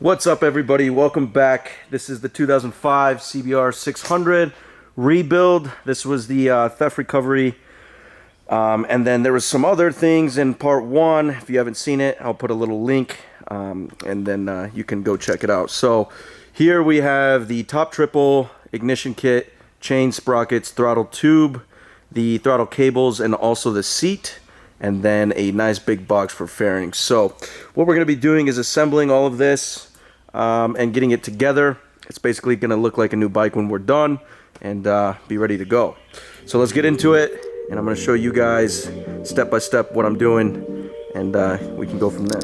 What's up, everybody? Welcome back. This is the 2005 CBR600 rebuild. This was the theft recovery, and then there was some other things in part one. If you haven't seen it, I'll put a little link, and then you can go check it out. So here we have the top triple ignition kit, chain sprockets, throttle tube, the throttle cables, and also the seat, and then a nice big box for fairings. So what we're going to be doing is assembling all of this and getting it together. It's basically going to look like a new bike when we're done and be ready to go. So let's get into it, and I'm going to show you guys step by step what I'm doing, and we can go from there.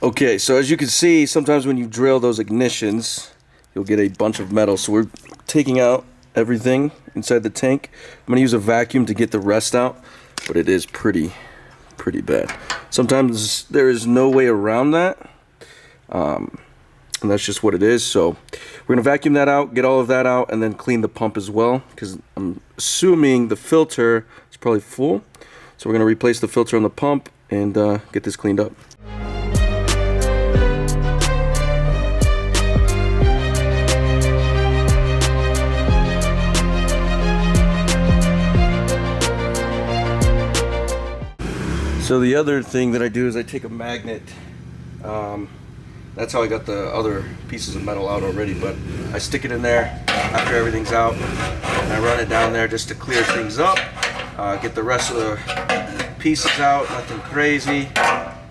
Okay, so as you can see, sometimes when you drill those ignitions, you'll get a bunch of metal. So we're taking out everything inside the tank. I'm going to use a vacuum to get the rest out, but it is pretty bad. Sometimes there is no way around that, and that's just what it is. So we're going to vacuum that out, get all of that out, and then clean the pump as well, because I'm assuming the filter is probably full. So we're going to replace the filter on the pump and get this cleaned up. So the other thing that I do is I take a magnet. That's how I got the other pieces of metal out already, but I stick it in there after everything's out, and I run it down there just to clear things up, get the rest of the pieces out, nothing crazy,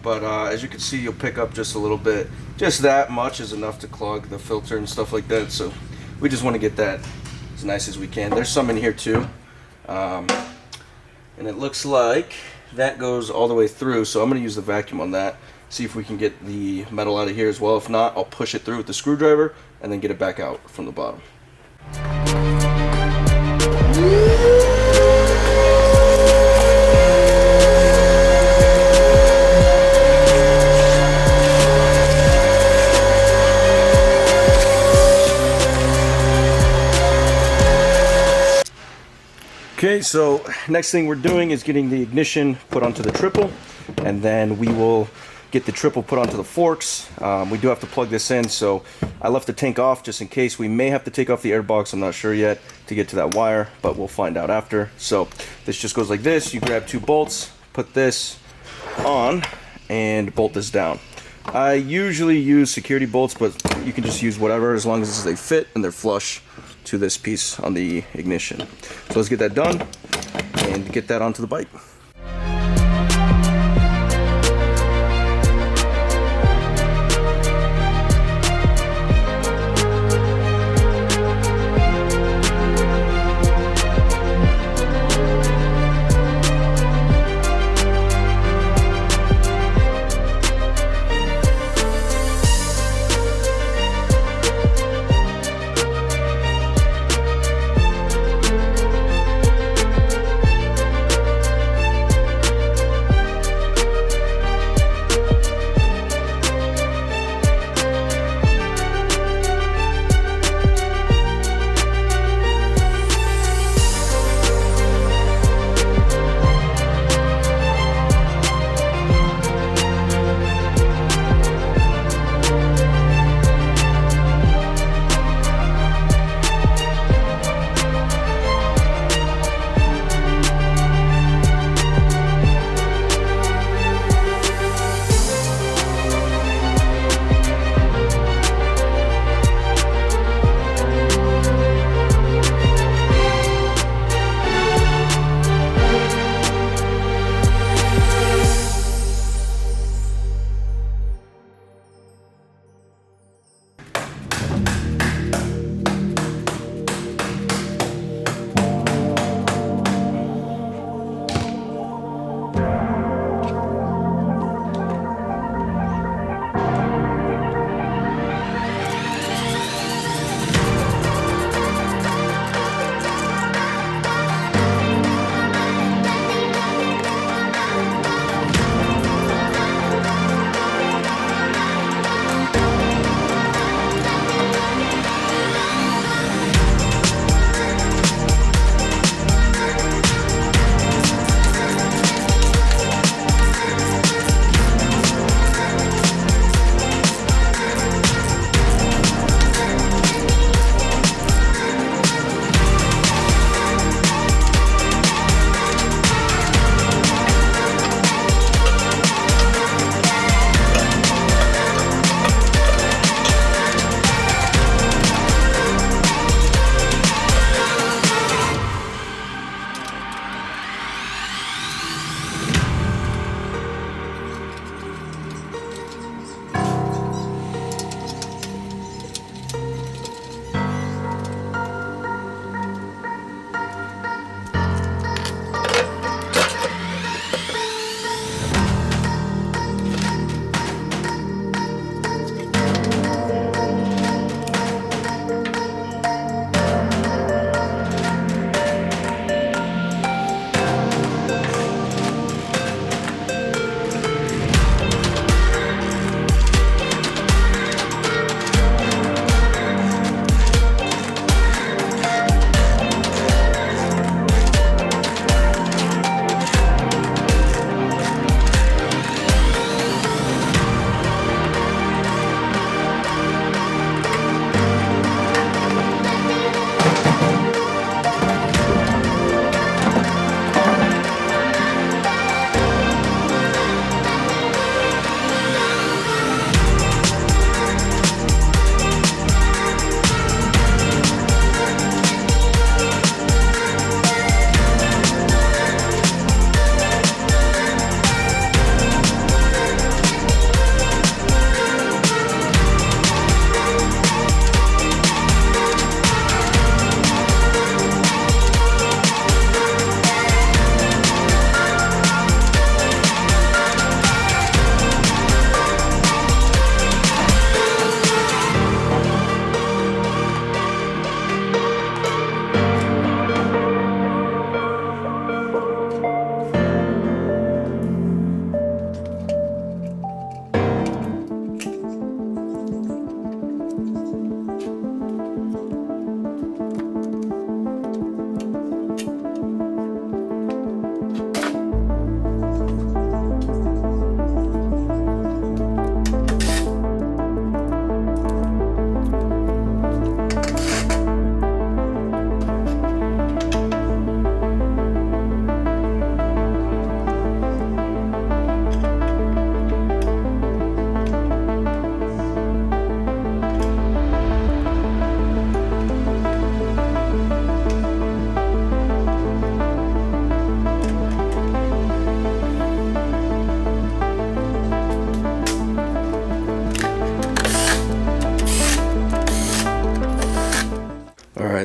but as you can see, you'll pick up just a little bit. Just that much is enough to clog the filter and stuff like that, so we just want to get that as nice as we can. There's some in here too. And it looks like that goes all the way through, so I'm going to use the vacuum on that, see if we can get the metal out of here as well. If not, I'll push it through with the screwdriver and then get it back out from the bottom. Okay, so next thing we're doing is getting the ignition put onto the triple, and then we will get the triple put onto the forks. We do have to plug this in, so I left the tank off just in case. We may have to take off the air box, I'm not sure yet, to get to that wire, but we'll find out after. So this just goes like this. You grab 2 bolts, put this on, and bolt this down. I usually use security bolts, but you can just use whatever as long as they fit and they're flush to this piece on the ignition. So let's get that done and get that onto the bike.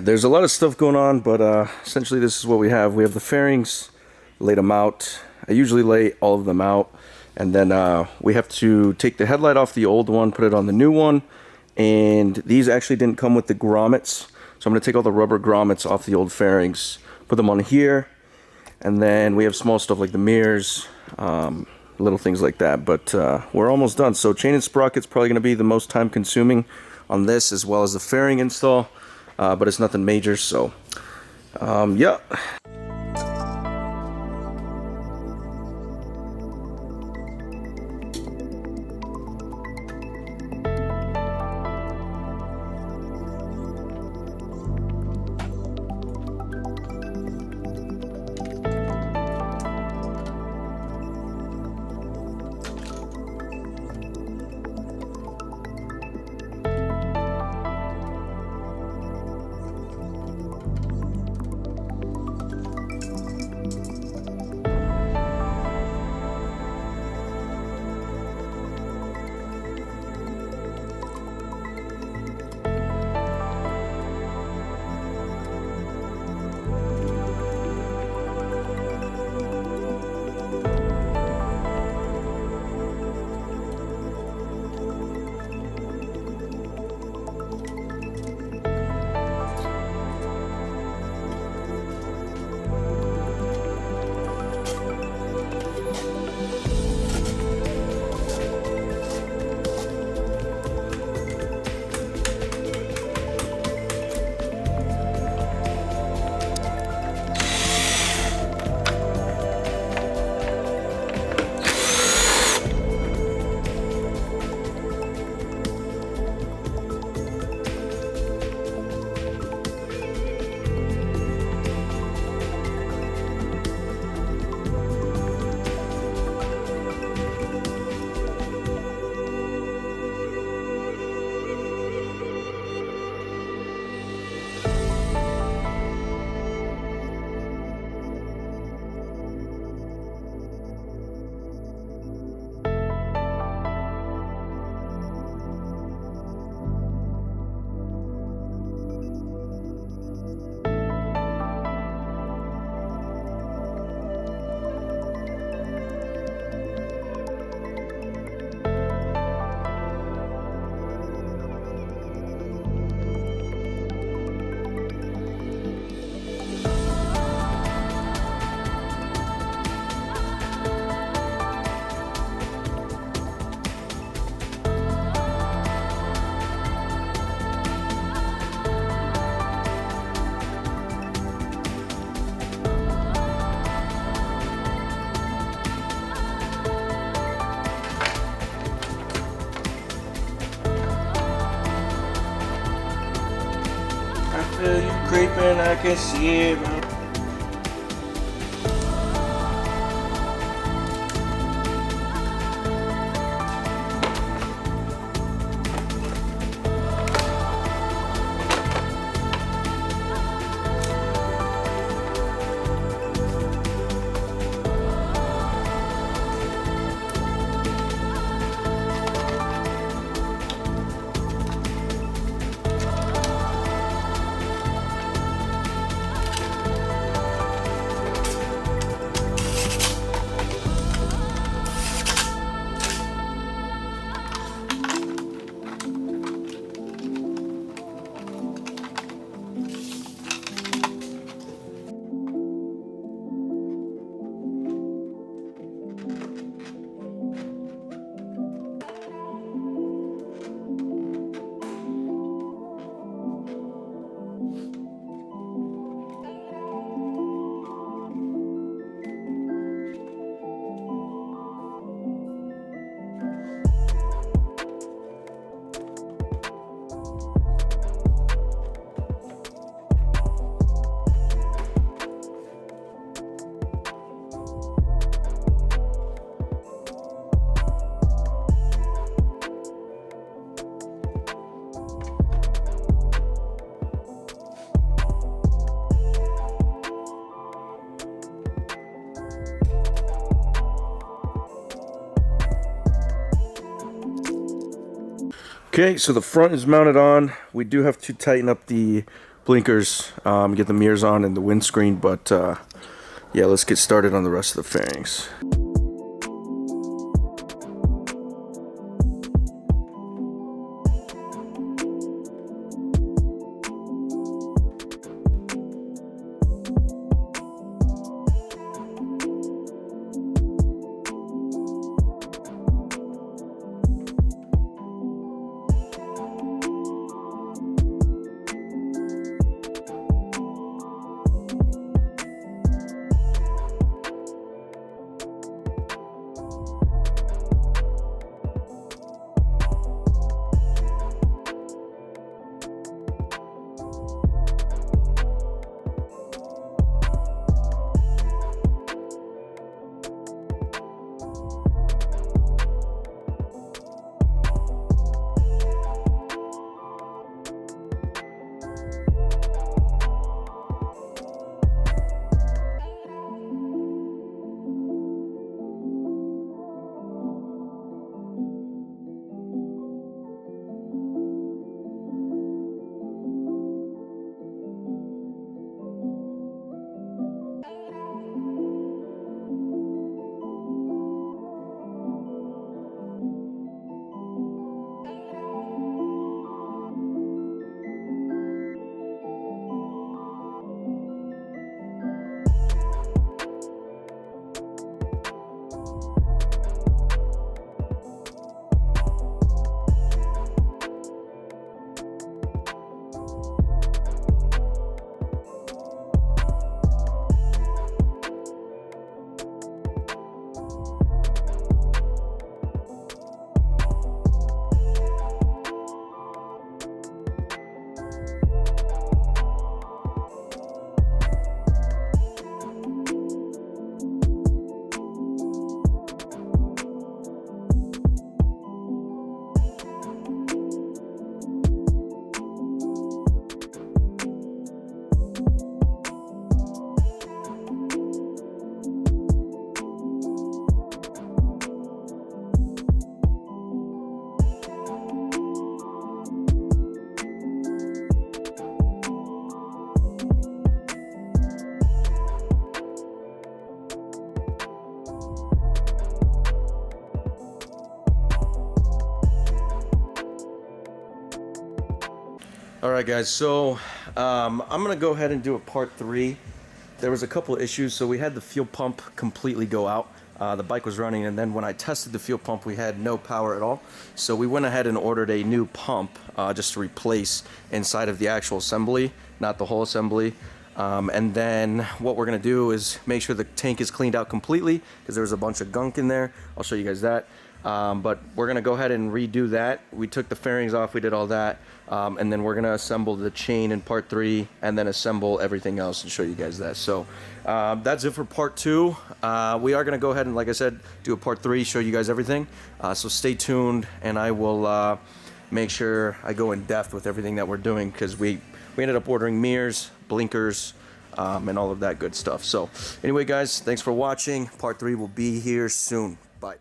there's a lot of stuff going on, but essentially this is what we have. We have the fairings, laid them out. I usually lay all of them out, and then we have to take the headlight off the old one, put it on the new one, and these actually didn't come with the grommets, so I'm going to take all the rubber grommets off the old fairings, put them on here, and then we have small stuff like the mirrors, little things like that, but we're almost done. So chain and sprocket's probably going to be the most time consuming on this, as well as the fairing install, but it's nothing major, so yeah. I feel you creeping, I can see it, bro. Okay, so the front is mounted on. We do have to tighten up the blinkers, get the mirrors on and the windscreen, but yeah, let's get started on the rest of the fairings. Alright guys, so I'm gonna go ahead and do a part 3. There was a couple of issues. So we had the fuel pump completely go out. The bike was running, and then when I tested the fuel pump, we had no power at all. So we went ahead and ordered a new pump just to replace inside of the actual assembly, not the whole assembly. And then what we're gonna do is make sure the tank is cleaned out completely, because there was a bunch of gunk in there. I'll show you guys that. But we're gonna go ahead and redo that. We took the fairings off, we did all that, and then we're gonna assemble the chain in part 3, and then assemble everything else and show you guys that. So that's it for part 2. We are gonna go ahead and, like I said, do a part 3, show you guys everything. So stay tuned, and I will make sure I go in depth with everything that we're doing, because we ended up ordering mirrors, blinkers, and all of that good stuff. So anyway guys, thanks for watching. Part 3 will be here soon. Bye.